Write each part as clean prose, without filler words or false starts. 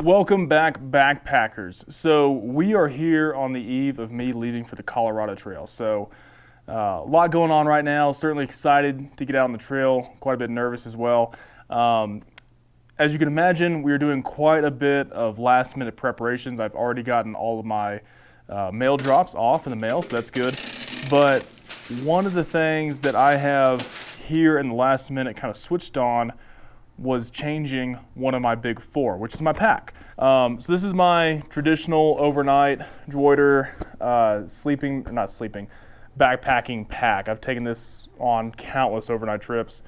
Welcome back, backpackers. So we are here on the eve of me leaving for the Colorado Trail. So a lot going on right now. Certainly excited to get out on the trail. Quite a bit nervous as well. As you can imagine, we are doing quite a bit of last-minute preparations. I've already gotten all of my mail drops off in the mail, so that's good. But one of the things that I have here in the last minute kind of switched on was changing one of my big four, which is my pack. So this is my traditional overnight Droider backpacking pack. I've taken this on countless overnight trips.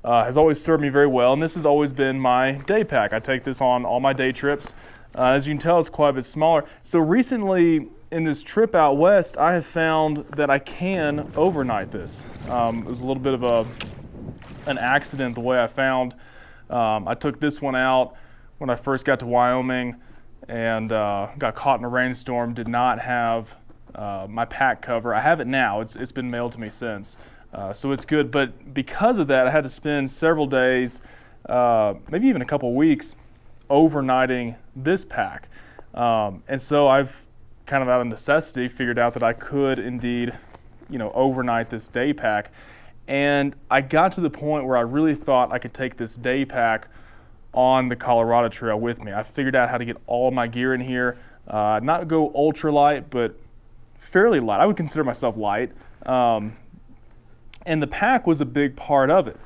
Has always served me very well, and this has always been my day pack. I take this on all my day trips. As you can tell, it's quite a bit smaller. So recently, in this trip out west, I have found that I can overnight this. It was a little bit of an accident the way I found. I took this one out when I first got to Wyoming and got caught in a rainstorm. Did not have my pack cover. I have it now. It's been mailed to me since, so it's good. But because of that, I had to spend several days, maybe even a couple weeks, overnighting this pack. And so I've kind of out of necessity figured out that I could indeed, overnight this day pack. And I got to the point where I really thought I could take this day pack on the Colorado Trail with me. I figured out how to get all my gear in here, not go ultra light, but fairly light. I would consider myself light. And the pack was a big part of it,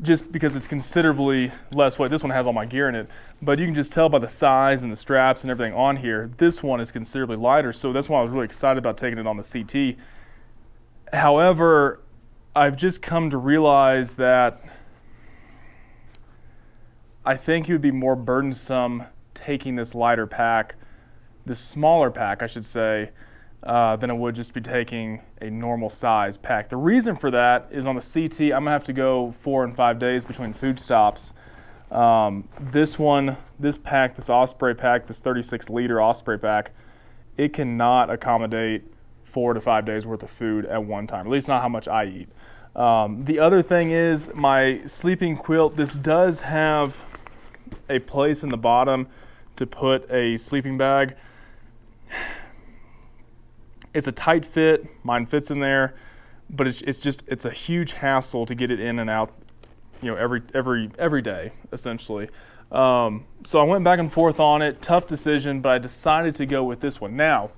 just because it's considerably less weight. This one has all my gear in it, but you can just tell by the size and the straps and everything on here, this one is considerably lighter. So that's why I was really excited about taking it on the CT. However, I've just come to realize that I think it would be more burdensome taking this lighter pack, this smaller pack, I should say, than it would just be taking a normal size pack. The reason for that is on the CT, I'm gonna have to go 4 and 5 days between food stops. This pack, this Osprey pack, this 36 liter Osprey pack, it cannot accommodate 4 to 5 days worth of food at one time, at least not how much I eat. The other thing is my sleeping quilt. This does have a place in the bottom to put a sleeping bag. It's a tight fit. Mine fits in there, but it's a huge hassle to get it in and out, every day essentially. So I went back and forth on it. Tough decision, but I decided to go with this one. Now,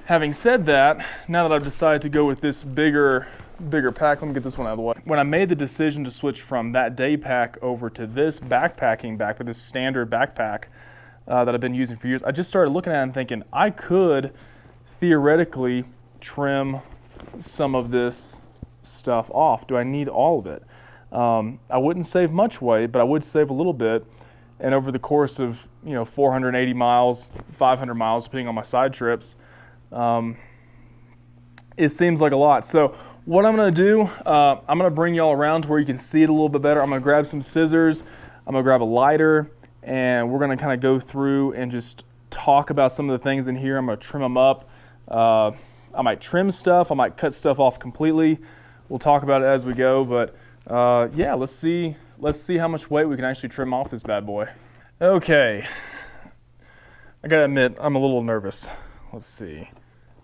having said that, now that I've decided to go with this bigger pack, let me get this one out of the way. When I made the decision to switch from that day pack over to this backpacking backpack, this standard backpack that I've been using for years, I just started looking at it and thinking I could theoretically trim some of this stuff off. Do I need all of it? I wouldn't save much weight, but I would save a little bit. And over the course of 480 miles, 500 miles, depending on my side trips, it seems like a lot. So what I'm going to do, I'm going to bring y'all around to where you can see it a little bit better. I'm going to grab some scissors, I'm going to grab a lighter, and we're going to kind of go through and just talk about some of the things in here. I'm going to trim them up. I might trim stuff, I might cut stuff off completely. We'll talk about it as we go, but yeah, let's see how much weight we can actually trim off this bad boy. Okay, I gotta admit, I'm a little nervous. Let's see.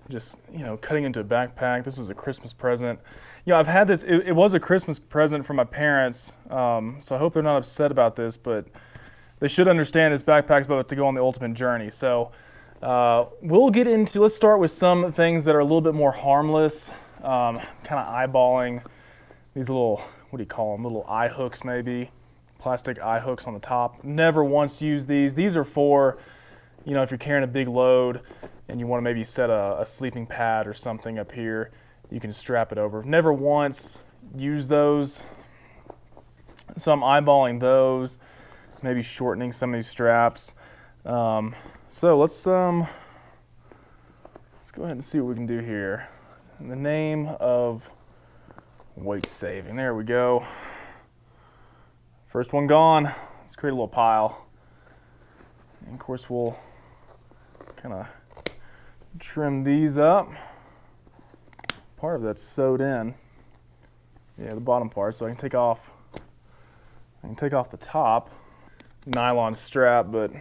Just, cutting into a backpack. This was a Christmas present. I've had this, it was a Christmas present from my parents, so I hope they're not upset about this, but they should understand this backpack's about to go on the ultimate journey. So let's start with some things that are a little bit more harmless, kind of eyeballing these little, what do you call them, little eye hooks maybe, plastic eye hooks on the top. Never once used these. These are for, if you're carrying a big load and you want to maybe set a sleeping pad or something up here, you can strap it over. Never once used those, so I'm eyeballing those, maybe shortening some of these straps. So let's go ahead and see what we can do here. In the name of weight saving, there we go. First one gone. Let's create a little pile. And of course we'll kind of trim these up. Part of that's sewed in. Yeah, the bottom part, so I can take off the top nylon strap, but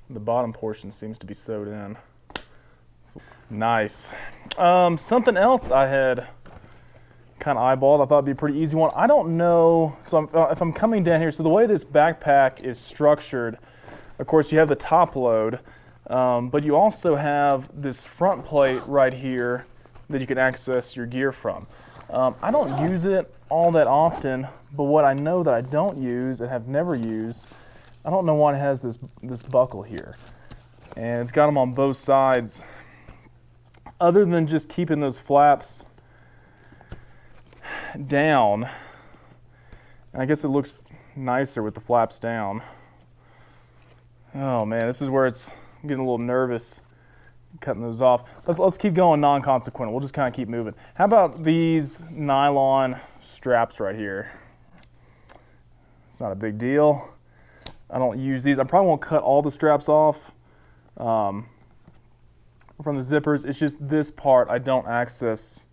The bottom portion seems to be sewed in. Nice. Something else I had kind of eyeballed, I thought it'd be a pretty easy one. I don't know, so if I'm coming down here, so the way this backpack is structured, of course you have the top load, but you also have this front plate right here that you can access your gear from. I don't use it all that often, but what I know that I don't use and have never used, I don't know why it has this buckle here. And it's got them on both sides. Other than just keeping those flaps down, and I guess it looks nicer with the flaps down. Oh man, this is where I'm getting a little nervous cutting those off. Let's keep going non-consequential. We'll just kind of keep moving. How about these nylon straps right here? It's not a big deal. I don't use these. I probably won't cut all the straps off from the zippers. It's just this part I don't access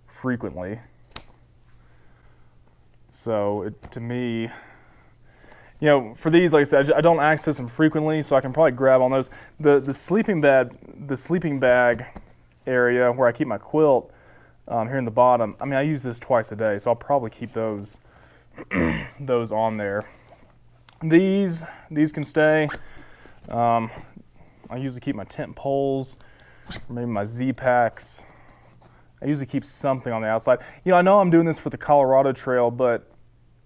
frequently. So to me, you know, for these, like I said, I don't access them frequently, so I can probably grab on those. The sleeping bag area where I keep my quilt here in the bottom. I mean, I use this twice a day, so I'll probably keep those those on there. These can stay. I usually keep my tent poles, or maybe my Z-packs. I usually keep something on the outside. You know, I know I'm doing this for the Colorado Trail, but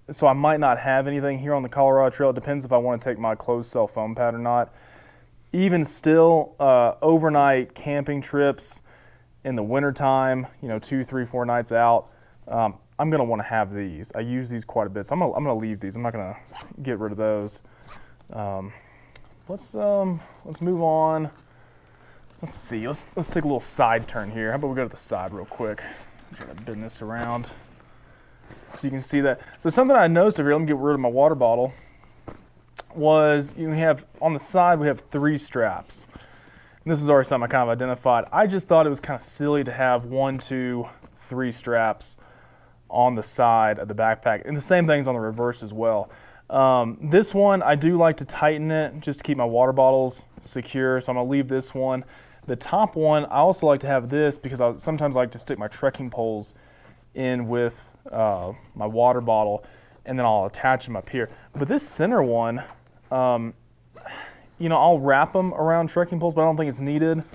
so I might not have anything here on the Colorado Trail. It depends if I want to take my closed cell foam pad or not. Even still, overnight camping trips in the wintertime, you know, 2, 3, 4 nights out, I'm going to want to have these. I use these quite a bit, so I'm going to leave these. I'm not going to get rid of those. Let's move on. Let's see. Let's take a little side turn here. How about we go to the side real quick? Try to bend this around so you can see that. So something I noticed over here, let me get rid of my water bottle, was you have on the side we have 3 straps. And this is already something I kind of identified. I just thought it was kind of silly to have 1, 2, 3 straps on the side of the backpack, and the same thing's on the reverse as well. This one I do like to tighten it just to keep my water bottles secure, so I'm gonna leave this one. The top one I also like to have this because I sometimes like to stick my trekking poles in with my water bottle, and then I'll attach them up here. But this center one, you know, I'll wrap them around trekking poles, but I don't think it's needed.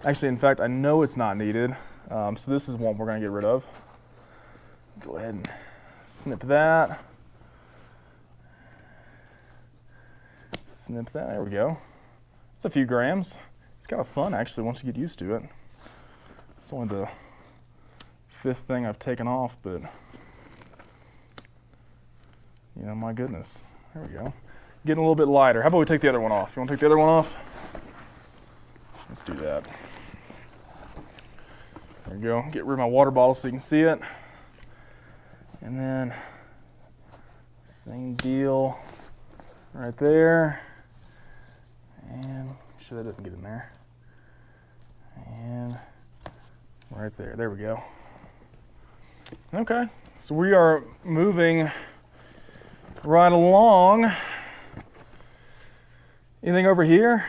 Actually, in fact, I know it's not needed. So this is one we're gonna get rid of. Go ahead and snip that. Snip that, there we go. It's a few grams. It's kind of fun actually once you get used to it. It's only the 5th thing I've taken off, but you know, my goodness. There we go. Getting a little bit lighter. How about we take the other one off? You want to take the other one off? Let's do that. There we go. Get rid of my water bottle so you can see it. And then same deal right there. And make sure that doesn't get in there. And right there. There we go. Okay. So we are moving right along. Anything over here?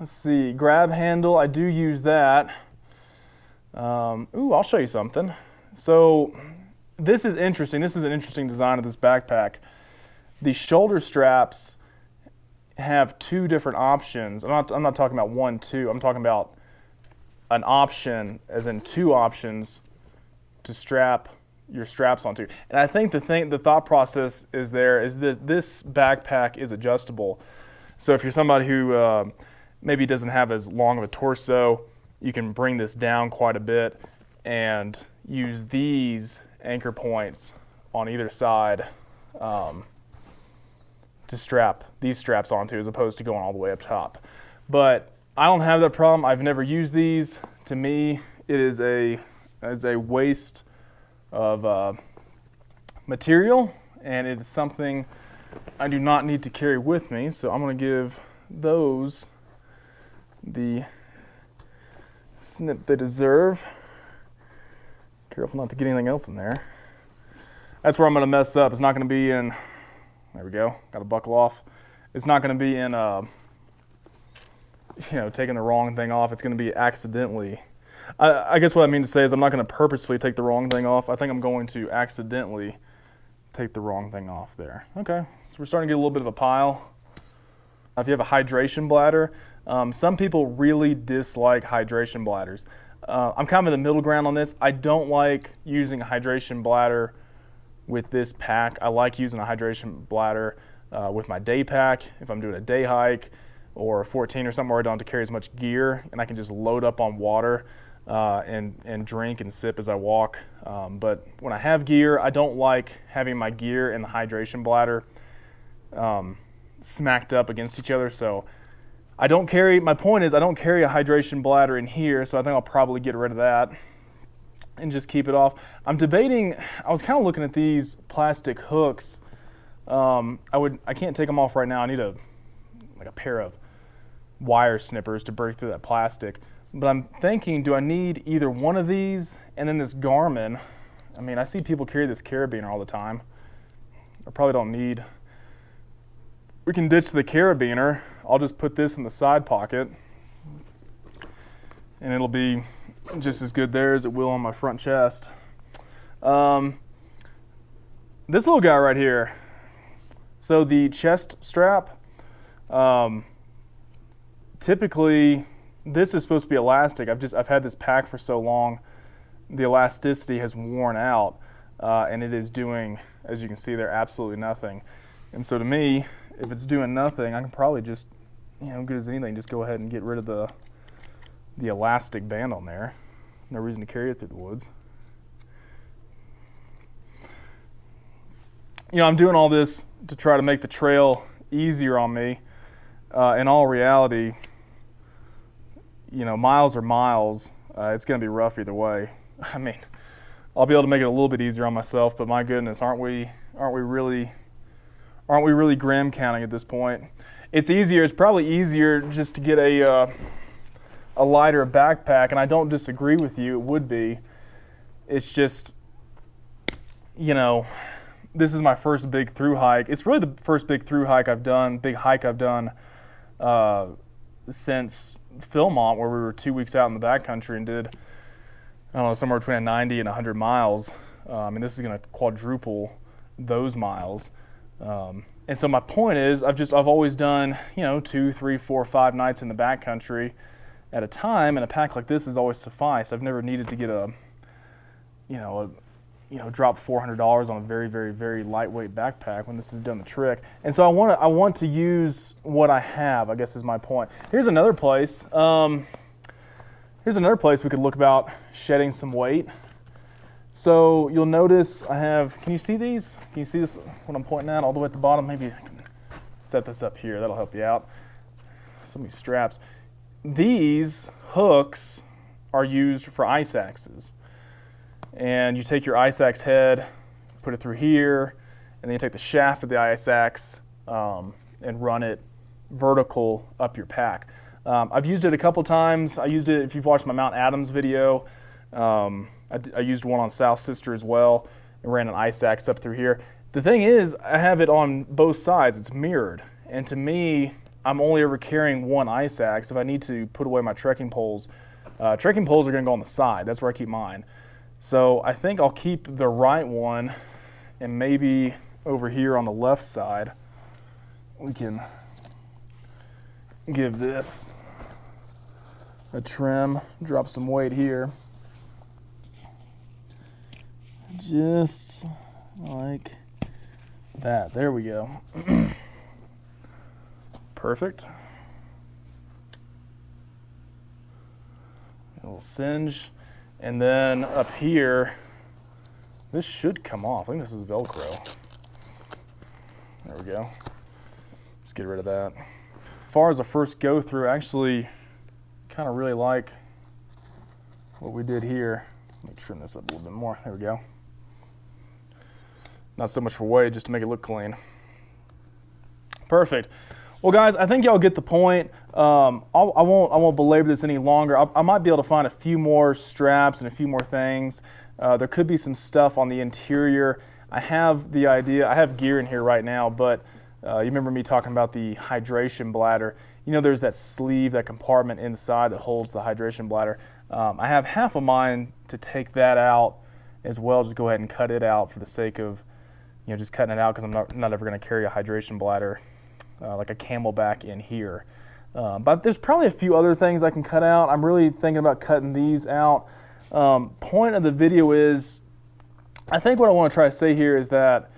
Let's see. Grab handle. I do use that. Ooh, I'll show you something. So this is interesting. This is an interesting design of this backpack. The shoulder straps have 2 different options. I'm not talking about 1, 2. I'm talking about an option, as in 2 options to strap your straps onto. And I think the thought process is this backpack is adjustable. So if you're somebody who maybe doesn't have as long of a torso, you can bring this down quite a bit and use these anchor points on either side to strap these straps onto, as opposed to going all the way up top. But I don't have that problem. I've never used these. To me, it is a waste of material, and it is something I do not need to carry with me. So I'm going to give those the snip they deserve. Careful not to get anything else in there. That's where I'm going to mess up. It's not going to be in, there we go, got to buckle off. It's not going to be in taking the wrong thing off. It's going to be accidentally. I guess what I mean to say is I'm not going to purposefully take the wrong thing off. I think I'm going to accidentally take the wrong thing off there. Okay, so we're starting to get a little bit of a pile. If you have a hydration bladder, some people really dislike hydration bladders. I'm kind of in the middle ground on this. I don't like using a hydration bladder with this pack. I like using a hydration bladder with my day pack if I'm doing a day hike or a 14 or something where I don't have to carry as much gear and I can just load up on water and drink and sip as I walk. But when I have gear, I don't like having my gear and the hydration bladder smacked up against each other. So I don't carry, my point is I don't carry a hydration bladder in here, so I think I'll probably get rid of that and just keep it off. I'm debating, I was kind of looking at these plastic hooks. I can't take them off right now. I need a pair of wire snippers to break through that plastic. But I'm thinking, do I need either one of these and then this Garmin? I mean, I see people carry this carabiner all the time. I probably don't need. We can ditch the carabiner. I'll just put this in the side pocket and it'll be just as good there as it will on my front chest. This little guy right here. So the chest strap, typically this is supposed to be elastic. I've had this pack for so long, the elasticity has worn out, and it is doing, as you can see there, absolutely nothing. And so to me, if it's doing nothing, I can probably just, good as anything, just go ahead and get rid of the elastic band on there. No reason to carry it through the woods. I'm doing all this to try to make the trail easier on me. In all reality, miles are miles. It's going to be rough either way. I mean, I'll be able to make it a little bit easier on myself, but my goodness, aren't we really gram counting at this point? It's easier. It's probably easier just to get a lighter backpack, and I don't disagree with you. It would be. It's just, this is my first big thru hike. It's really the first big thru hike I've done, big hike I've done since Philmont, where we were 2 weeks out in the backcountry and did, somewhere between 90 and 100 miles. And this is going to quadruple those miles. And so my point is, I've always done, 2, 3, 4, 5 nights in the backcountry at a time, and a pack like this has always sufficed. I've never needed to get drop $400 on a very, very, very lightweight backpack when this has done the trick. And so I want to use what I have, I guess is my point. Here's another place. We could look about shedding some weight. So you'll notice I have, can you see these? Can you see this, what I'm pointing at all the way at the bottom? Maybe I can set this up here, that'll help you out. Some of these straps. These hooks are used for ice axes. And you take your ice axe head, put it through here, and then you take the shaft of the ice axe and run it vertical up your pack. I've used it a couple times. I used it, if you've watched my Mount Adams video, I used one on South Sister as well and ran an ice axe up through here. The thing is, I have it on both sides. It's mirrored. And to me, I'm only ever carrying one ice axe. If I need to put away my trekking poles are going to go on the side. That's where I keep mine. So I think I'll keep the right one, and maybe over here on the left side, we can give this a trim, drop some weight here. Just like that. There we go. Perfect. A little singe. And then up here, this should come off. I think this is Velcro. There we go. Let's get rid of that. As far as the first go through, I actually kind of really like what we did here. Let me trim this up a little bit more. There we go. Not so much for weight, just to make it look clean. Perfect. Well, guys, I think y'all get the point. I won't belabor this any longer. I might be able to find a few more straps and a few more things. There could be some stuff on the interior. I have the idea. I have gear in here right now, but You remember me talking about the hydration bladder. You know, there's that sleeve, that compartment inside that holds the hydration bladder. I have half of mine to take that out as well. Just go ahead and cut it out for the sake of, just cutting it out, because I'm not ever going to carry a hydration bladder like a Camelback in here. But there's probably a few other things I can cut out. I'm really thinking about cutting these out. Point of the video is, I think what I want to try to say here is that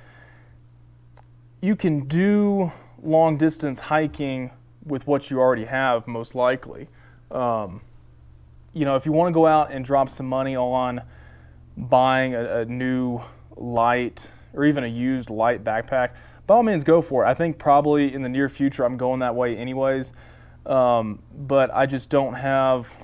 you can do long distance hiking with what you already have, most likely. If you want to go out and drop some money on buying a new light or even a used light backpack, by all means go for it. I think probably in the near future I'm going that way anyways, but I just don't have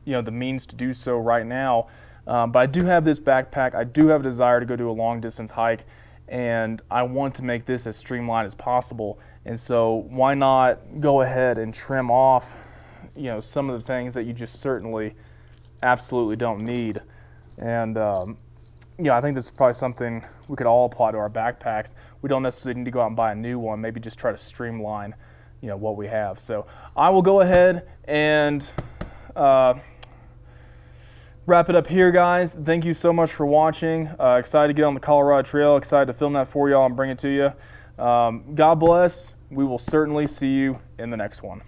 the means to do so right now. But I do have this backpack. I do have a desire to go do a long distance hike, and I want to make this as streamlined as possible. And so why not go ahead and trim off some of the things that you just certainly absolutely don't need. And I think this is probably something we could all apply to our backpacks. We don't necessarily need to go out and buy a new one, maybe just try to streamline what we have. So I will go ahead and wrap it up here, guys. Thank you so much for watching. Excited to get on the Colorado Trail. Excited to film that for y'all and bring it to you. God bless. We will certainly see you in the next one.